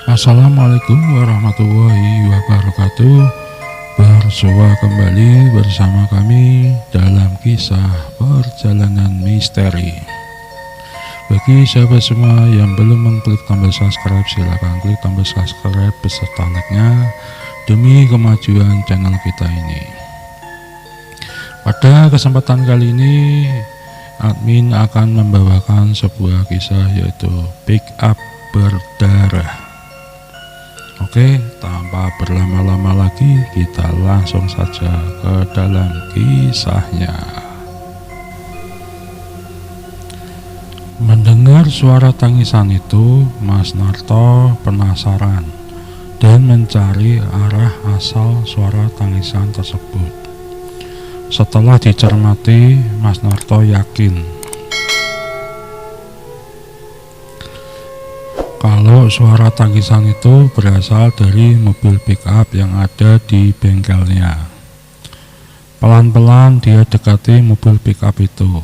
Assalamualaikum warahmatullahi wabarakatuh. Bersua kembali bersama kami dalam kisah perjalanan misteri. Bagi sahabat semua yang belum mengklik tombol subscribe, silakan klik tombol subscribe beserta like-nya demi kemajuan channel kita ini. Pada kesempatan kali ini, admin akan membawakan sebuah kisah yaitu pick up berdarah. Oke, tanpa berlama-lama lagi, kita langsung saja ke dalam kisahnya. Mendengar suara tangisan itu, Mas Narto penasaran dan mencari arah asal suara tangisan tersebut. Setelah dicermati, Mas Narto yakin kalau suara tangisan itu berasal dari mobil pick-up yang ada di bengkelnya. Pelan-pelan dia dekati mobil pick-up itu.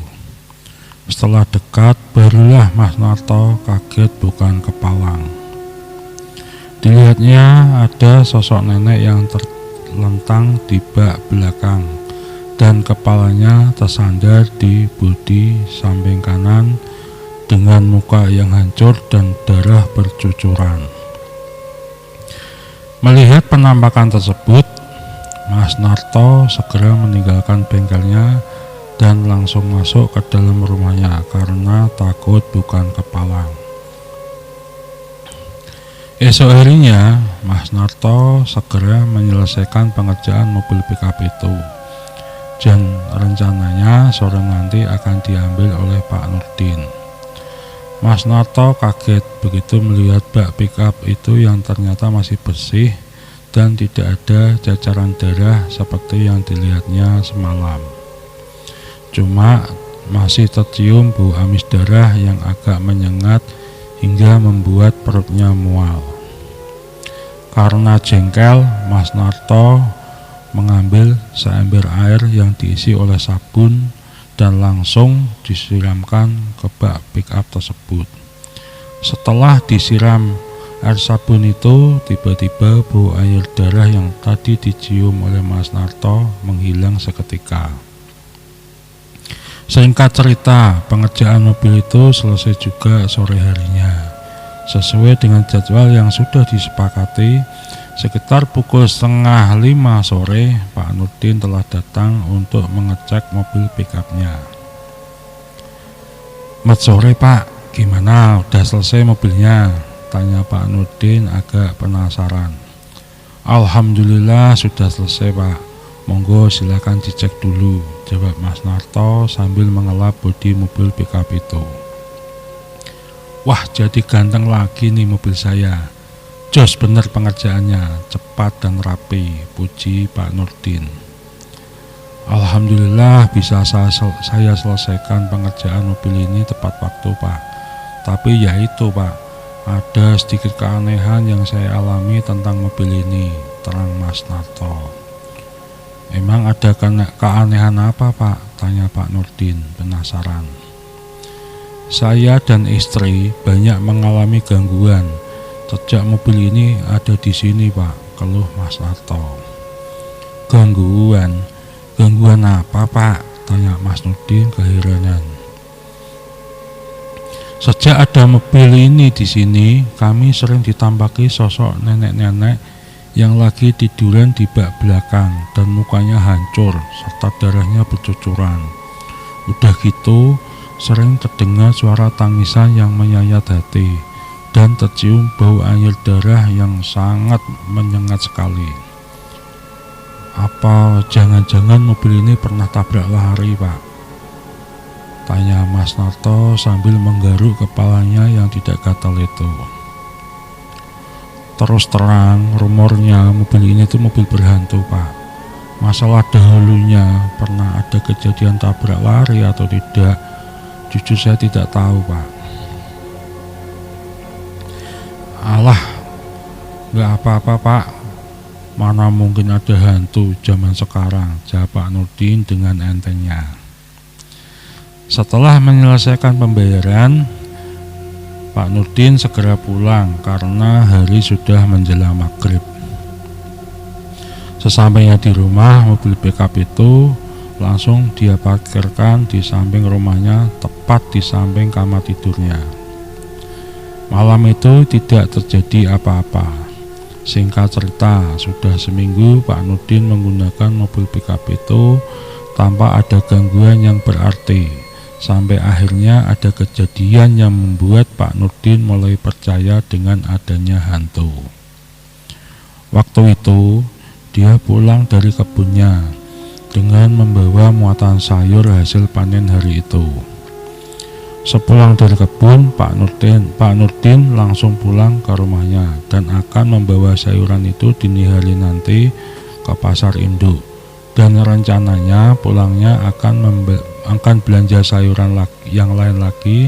Setelah dekat, barulah Mas Narto kaget bukan kepalang. Dilihatnya ada sosok nenek yang terlentang di bak belakang dan kepalanya tersandar di bodi samping kanan dengan muka yang hancur dan darah bercucuran. Melihat penampakan tersebut, Mas Narto segera meninggalkan bengkelnya dan langsung masuk ke dalam rumahnya karena takut bukan kepalang. Esok harinya, Mas Narto segera menyelesaikan pengerjaan mobil pickup itu, dan rencananya sore nanti akan diambil oleh Pak Nurdin. Mas Narto kaget begitu melihat bak pickup itu yang ternyata masih bersih dan tidak ada jajaran darah seperti yang dilihatnya semalam. Cuma masih tercium bau amis darah yang agak menyengat hingga membuat perutnya mual. Karena jengkel, Mas Narto mengambil seember air yang diisi oleh sabun dan langsung disiramkan ke bak pickup tersebut. Setelah disiram air sabun itu, tiba-tiba bau air darah yang tadi dicium oleh Mas Narto menghilang seketika. Singkat cerita, pengerjaan mobil itu selesai juga sore harinya. Sesuai dengan jadwal yang sudah disepakati, sekitar pukul 4:30 sore, Pak Nurdin telah datang untuk mengecek mobil pickupnya. "Mat sore Pak, gimana? Udah selesai mobilnya?" tanya Pak Nurdin agak penasaran. "Alhamdulillah sudah selesai Pak, monggo silakan dicek dulu," jawab Mas Narto sambil mengelap bodi mobil pickup itu. "Wah, jadi ganteng lagi nih mobil saya. Jos bener pengerjaannya, cepat dan rapi," puji Pak Nurdin. "Alhamdulillah bisa saya selesaikan pengerjaan mobil ini tepat waktu Pak. Tapi ya itu Pak, ada sedikit keanehan yang saya alami tentang mobil ini," terang Mas Narto. "Emang ada keanehan apa Pak?" tanya Pak Nurdin penasaran. "Saya dan istri banyak mengalami gangguan sejak mobil ini ada di sini Pak," keluh Mas Narto. "Gangguan? Gangguan apa Pak?" tanya Mas Nurdin keheranan. "Sejak ada mobil ini di sini, kami sering ditampaki sosok nenek-nenek yang lagi tiduran di bak belakang dan mukanya hancur serta darahnya bercucuran. Udah gitu, sering terdengar suara tangisan yang menyayat hati dan tercium bau air darah yang sangat menyengat sekali. Apa jangan-jangan mobil ini pernah tabrak lari Pak?" tanya Mas Narto sambil menggaruk kepalanya yang tidak gatal itu. "Terus terang, rumornya mobil ini tuh mobil berhantu Pak. Masalah dahulunya pernah ada kejadian tabrak lari atau tidak, jujur saya tidak tahu Pak." "Alah, nggak apa-apa Pak, mana mungkin ada hantu zaman sekarang," jawab Pak Nurdin dengan entengnya. Setelah menyelesaikan pembayaran, Pak Nurdin segera pulang karena hari sudah menjelang maghrib. Sesampainya di rumah, mobil pickup itu langsung dia parkirkan di samping rumahnya, tepat di samping kamar tidurnya. Malam itu tidak terjadi apa-apa. Singkat cerita, sudah seminggu Pak Nurdin menggunakan mobil pickup itu tanpa ada gangguan yang berarti. Sampai akhirnya ada kejadian yang membuat Pak Nurdin mulai percaya dengan adanya hantu. Waktu itu dia pulang dari kebunnya dengan membawa muatan sayur hasil panen hari itu. Sepulang dari kebun, Pak Nurdin langsung pulang ke rumahnya dan akan membawa sayuran itu dini hari nanti ke pasar induk. Dan rencananya pulangnya akan belanja sayuran yang lain lagi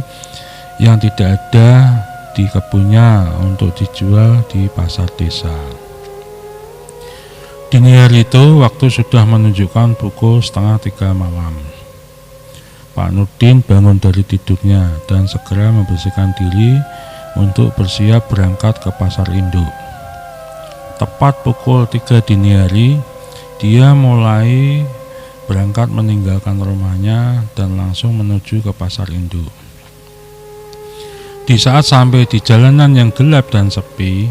yang tidak ada di kebunnya untuk dijual di pasar desa. Dini hari itu waktu sudah menunjukkan pukul 2:30 malam. Pak Nurdin bangun dari tidurnya dan segera membersihkan diri untuk bersiap berangkat ke pasar induk. Tepat pukul 3 dini hari, dia mulai berangkat meninggalkan rumahnya dan langsung menuju ke pasar induk. Di saat sampai di jalanan yang gelap dan sepi,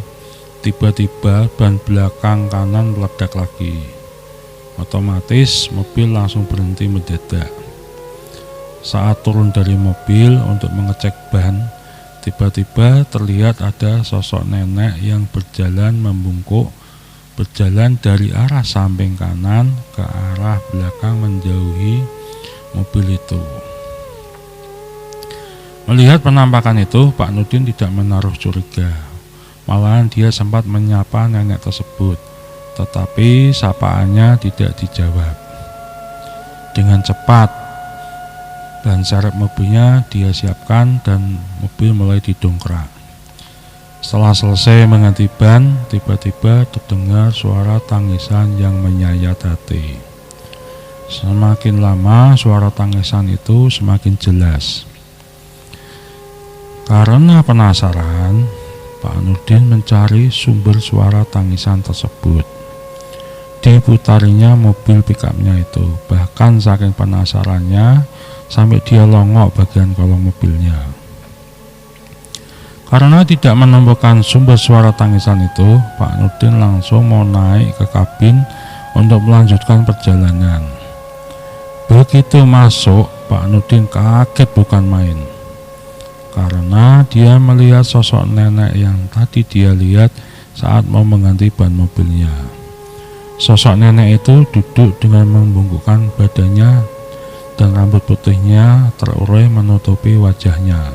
tiba-tiba ban belakang kanan meledak lagi. Otomatis mobil langsung berhenti mendadak. Saat turun dari mobil untuk mengecek ban, tiba-tiba terlihat ada sosok nenek yang berjalan membungkuk, berjalan dari arah samping kanan ke arah belakang menjauhi mobil itu. Melihat penampakan itu, Pak Nurdin tidak menaruh curiga. Malahan dia sempat menyapa nenek tersebut, tetapi sapaannya tidak dijawab. Dengan cepat, ban serep mobilnya dia siapkan dan mobil mulai didongkrak. Setelah selesai mengganti ban, tiba-tiba terdengar suara tangisan yang menyayat hati. Semakin lama suara tangisan itu semakin jelas. Karena penasaran, Pak Nurdin mencari sumber suara tangisan tersebut. Diputarinya mobil pickupnya itu, bahkan saking penasarannya sampai dia longok bagian kolong mobilnya. Karena tidak menemukan sumber suara tangisan itu, Pak Nurdin langsung mau naik ke kabin untuk melanjutkan perjalanan. Begitu masuk, Pak Nurdin kaget bukan main. Karena dia melihat sosok nenek yang tadi dia lihat saat mau mengganti ban mobilnya. Sosok nenek itu duduk dengan membungkukkan badannya dan rambut putihnya terurai menutupi wajahnya.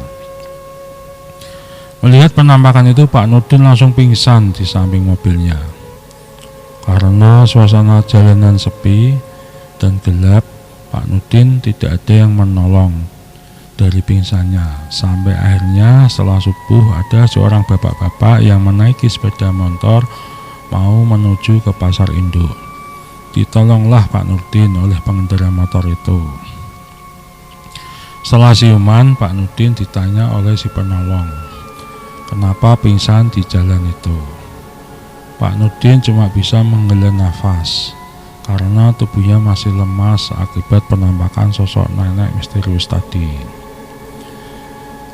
Melihat penampakan itu, Pak Nurdin langsung pingsan di samping mobilnya. Karena suasana jalanan sepi dan gelap, Pak Nurdin tidak ada yang menolong dari pingsannya. Sampai akhirnya setelah subuh ada seorang bapak-bapak yang menaiki sepeda motor mau menuju ke pasar induk. Ditolonglah Pak Nurdin oleh pengendara motor itu. Setelah siuman, Pak Nurdin ditanya oleh si penolong, kenapa pingsan di jalan itu? Pak Nurdin cuma bisa menghela nafas karena tubuhnya masih lemas akibat penampakan sosok nenek misterius tadi.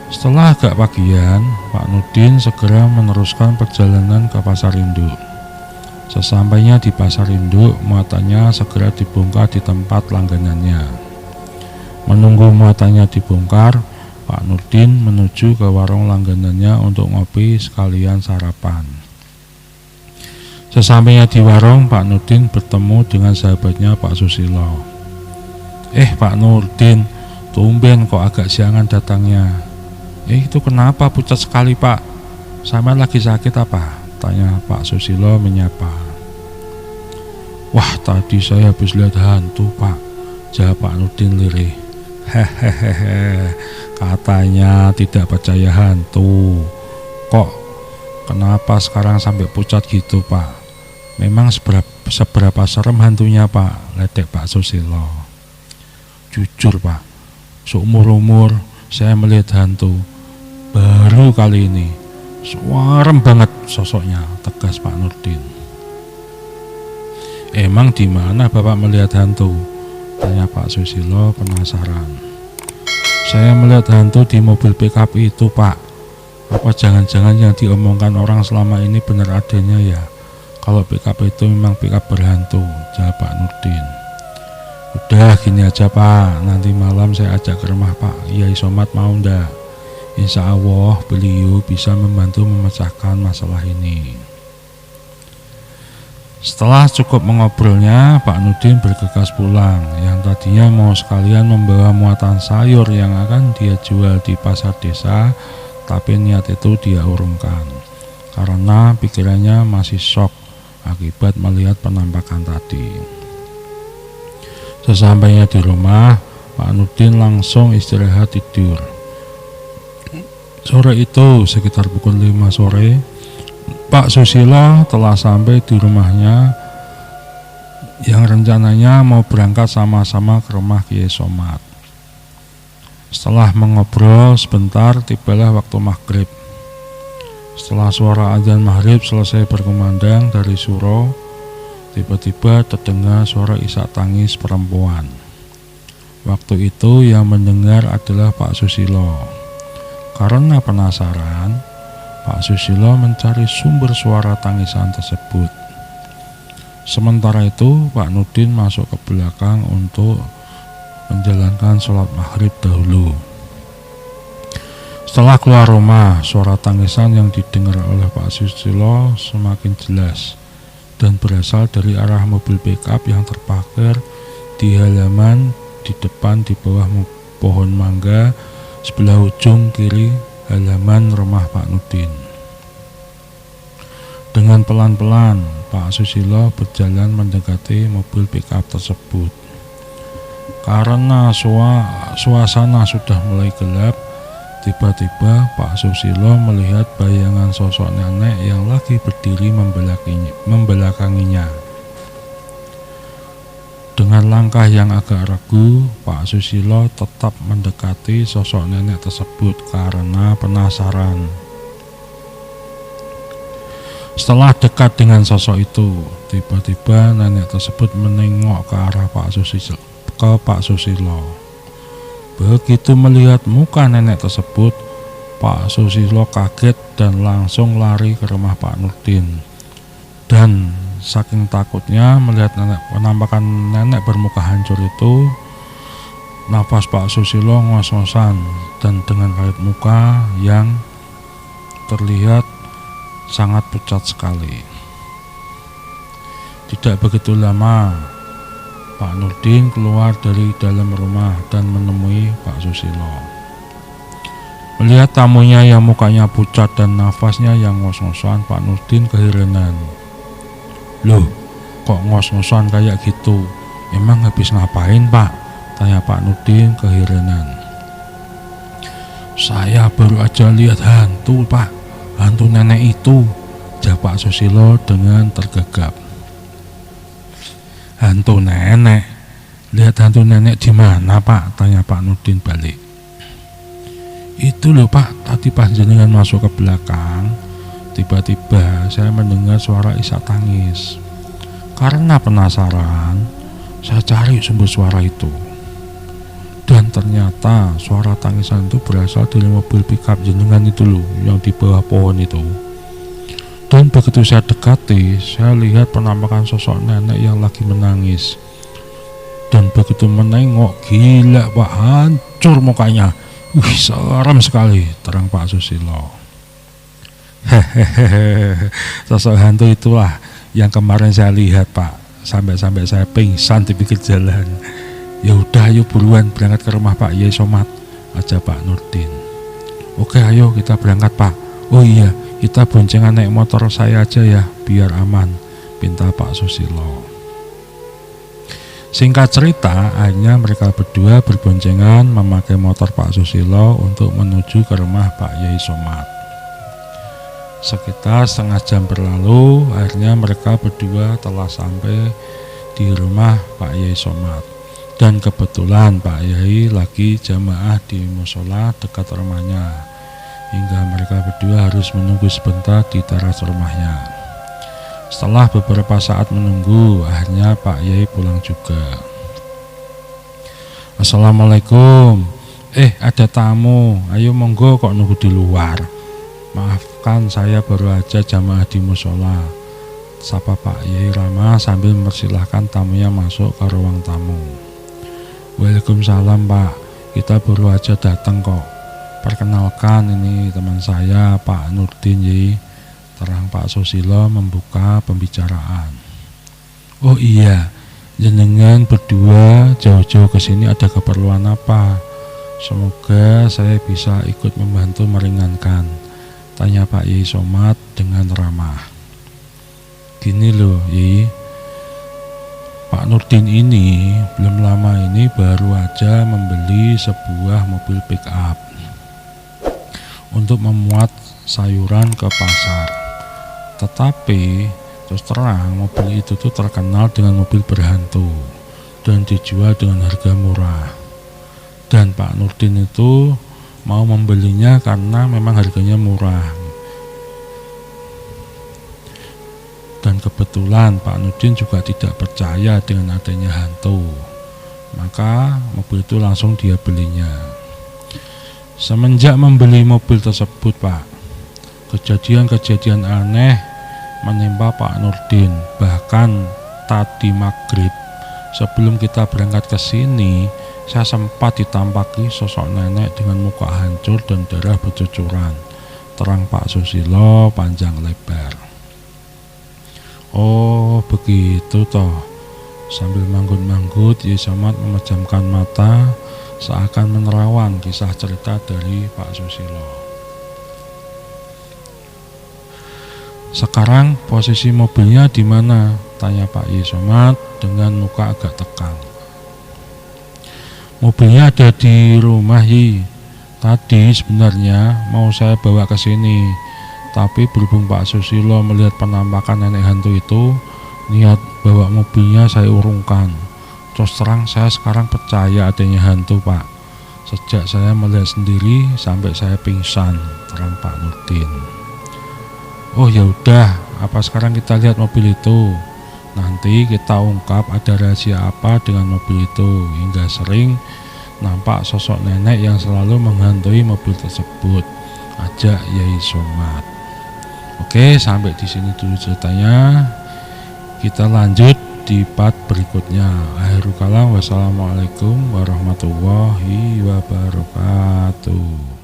Setelah agak pagian, Pak Nurdin segera meneruskan perjalanan ke pasar induk. Sesampainya di pasar induk, muatannya segera dibongkar di tempat langganannya. Menunggu muatannya dibongkar, Pak Nurdin menuju ke warung langganannya untuk ngopi sekalian sarapan. Sesampainya di warung, Pak Nurdin bertemu dengan sahabatnya Pak Susilo. Pak Nurdin, tumben kok agak siangan datangnya. Itu kenapa pucat sekali Pak? Sama lagi sakit apa? Tanya Pak Susilo menyapa. Wah, tadi saya habis lihat hantu Pak, jawab Pak Nurdin lirih. Hehehe, katanya tidak percaya hantu. Kok kenapa sekarang sampai pucat gitu Pak? Memang seberapa serem hantunya Pak? Ledek Pak Susilo. Jujur Pak, seumur-umur saya melihat hantu Baru kali ini suarem banget sosoknya, tegas Pak Nurdin. Emang di mana Bapak melihat hantu? Tanya Pak Susilo penasaran. Saya melihat hantu di mobil pickup itu, Pak. Apa jangan-jangan yang diomongkan orang selama ini benar adanya ya? Kalau pickup itu memang pickup berhantu, jawab Pak Nurdin. Udah gini aja Pak, nanti malam saya ajak ke rumah Pak Yai Somad, mau ndak? Insya Allah beliau bisa membantu memecahkan masalah ini. Setelah cukup mengobrolnya, Pak Nurdin bergegas pulang. Yang tadinya mau sekalian membawa muatan sayur yang akan dia jual di pasar desa, tapi niat itu dia urungkan karena pikirannya masih shock akibat melihat penampakan tadi. Sesampainya di rumah, Pak Nurdin langsung istirahat tidur. Sore itu sekitar pukul 5 sore, Pak Susilo telah sampai di rumahnya yang rencananya mau berangkat sama-sama ke rumah Kiai Somad. Setelah mengobrol sebentar, tibalah waktu maghrib. Setelah suara azan maghrib selesai berkumandang dari suro, tiba-tiba terdengar suara isak tangis perempuan. Waktu itu yang mendengar adalah Pak Susilo. Karena penasaran, Pak Susilo mencari sumber suara tangisan tersebut. Sementara itu, Pak Nurdin masuk ke belakang untuk menjalankan sholat maghrib dahulu. Setelah keluar rumah, suara tangisan yang didengar oleh Pak Susilo semakin jelas dan berasal dari arah mobil pickup yang terparkir di halaman di depan di bawah pohon mangga sebelah ujung kiri halaman rumah Pak Nurdin. Dengan pelan-pelan, Pak Susilo berjalan mendekati mobil pickup tersebut. Karena suasana sudah mulai gelap, tiba-tiba Pak Susilo melihat bayangan sosok nenek yang lagi berdiri membelakanginya. Dengan langkah yang agak ragu, Pak Susilo tetap mendekati sosok nenek tersebut karena penasaran. Setelah dekat dengan sosok itu, tiba-tiba nenek tersebut menengok ke arah Pak Susilo. Begitu melihat muka nenek tersebut, Pak Susilo kaget dan langsung lari ke rumah Pak Nurdin. Dan saking takutnya melihat penampakan nenek bermuka hancur itu, nafas Pak Susilo ngos-ngosan dan dengan raut muka yang terlihat sangat pucat sekali. Tidak begitu lama, Pak Nurdin keluar dari dalam rumah dan menemui Pak Susilo. Melihat tamunya yang mukanya pucat dan nafasnya yang ngos-ngosan, Pak Nurdin keheranan. Loh, kok ngos-ngosan kayak gitu? Emang habis ngapain Pak? Tanya Pak Nurdin keheranan. Saya baru aja lihat hantu Pak, hantu nenek itu, jawab Pak Susilo dengan tergagap. Hantu nenek? Lihat hantu nenek di mana Pak? Tanya Pak Nurdin balik. Itu loh Pak, tadi pas jenengan masuk ke belakang, tiba-tiba saya mendengar suara isak tangis. Karena penasaran, saya cari sumber suara itu. Dan ternyata suara tangisan itu berasal dari mobil pickup jenengan itu loh, yang di bawah pohon itu. Dan begitu saya dekati, saya lihat penampakan sosok nenek yang lagi menangis. Dan begitu menengok, gila Pak, hancur mukanya. Wih, serem sekali, terang Pak Susilo. Hehehe, sosok hantu itulah yang kemarin saya lihat Pak, sampai saya pingsan di pinggir jalan. Ya udah, ayo buruan berangkat ke rumah Pak Yai Somad, aja Pak Nurdin. Oke, ayo kita berangkat Pak. Oh iya, kita boncengan naik motor saya aja ya, biar aman, pinta Pak Susilo. Singkat cerita, akhirnya mereka berdua berboncengan memakai motor Pak Susilo untuk menuju ke rumah Pak Yai Somad. Sekitar setengah jam berlalu, akhirnya mereka berdua telah sampai di rumah Pak Yai Somad. Dan kebetulan Pak Yai lagi jamaah di musola dekat rumahnya. hingga mereka berdua harus menunggu sebentar di teras rumahnya. Setelah beberapa saat menunggu, akhirnya Pak Yai pulang juga. Assalamualaikum. Ada tamu. Ayo monggo, kok nunggu di luar. Maafkan, saya baru aja jamaah di musola, sapa Pak Yai Rama sambil mempersilahkan tamunya masuk ke ruang tamu. Waalaikumsalam Pak, kita baru aja datang kok. Perkenalkan, ini teman saya Pak Nurdin Yai, terang Pak Susilo membuka pembicaraan. Oh iya, jenengan berdua jauh-jauh ke sini ada keperluan apa? Semoga saya bisa ikut membantu meringankan, tanya Pak Yai Somad dengan ramah. Gini loh Yai, Pak Nurdin ini belum lama ini baru aja membeli sebuah mobil pick up untuk memuat sayuran ke pasar. Tetapi terus terang mobil itu tuh terkenal dengan mobil berhantu dan dijual dengan harga murah. Dan Pak Nurdin itu mau membelinya karena memang harganya murah. Dan kebetulan Pak Nurdin juga tidak percaya dengan adanya hantu. Maka mobil itu langsung dia belinya. Semenjak membeli mobil tersebut Pak, kejadian-kejadian aneh menimpa Pak Nurdin. Bahkan tadi maghrib sebelum kita berangkat ke sini, saya sempat ditampaki sosok nenek dengan muka hancur dan darah bercucuran, terang Pak Susilo panjang lebar. Oh begitu toh. Sambil manggut-manggut, Yai Somad memejamkan mata seakan menerawang kisah cerita dari Pak Susilo. Sekarang posisi mobilnya di mana? Tanya Pak Yai Somad dengan muka agak tegang. Mobilnya ada di rumah Yi. Tadi sebenarnya mau saya bawa ke sini, tapi berhubung Pak Susilo melihat penampakan nenek hantu itu, niat bawa mobilnya saya urungkan. Terus terang saya sekarang percaya adanya hantu Pak. Sejak saya melihat sendiri sampai saya pingsan, terang Pak Nurdin. Oh ya udah, apa sekarang kita lihat mobil itu? Nanti kita ungkap ada rahasia apa dengan mobil itu, hingga sering nampak sosok nenek yang selalu menghantui mobil tersebut, ajak Yai Somad. Oke, sampai di sini dulu ceritanya. Kita lanjut di part berikutnya. Akhirul kalam, wassalamualaikum warahmatullahi wabarakatuh.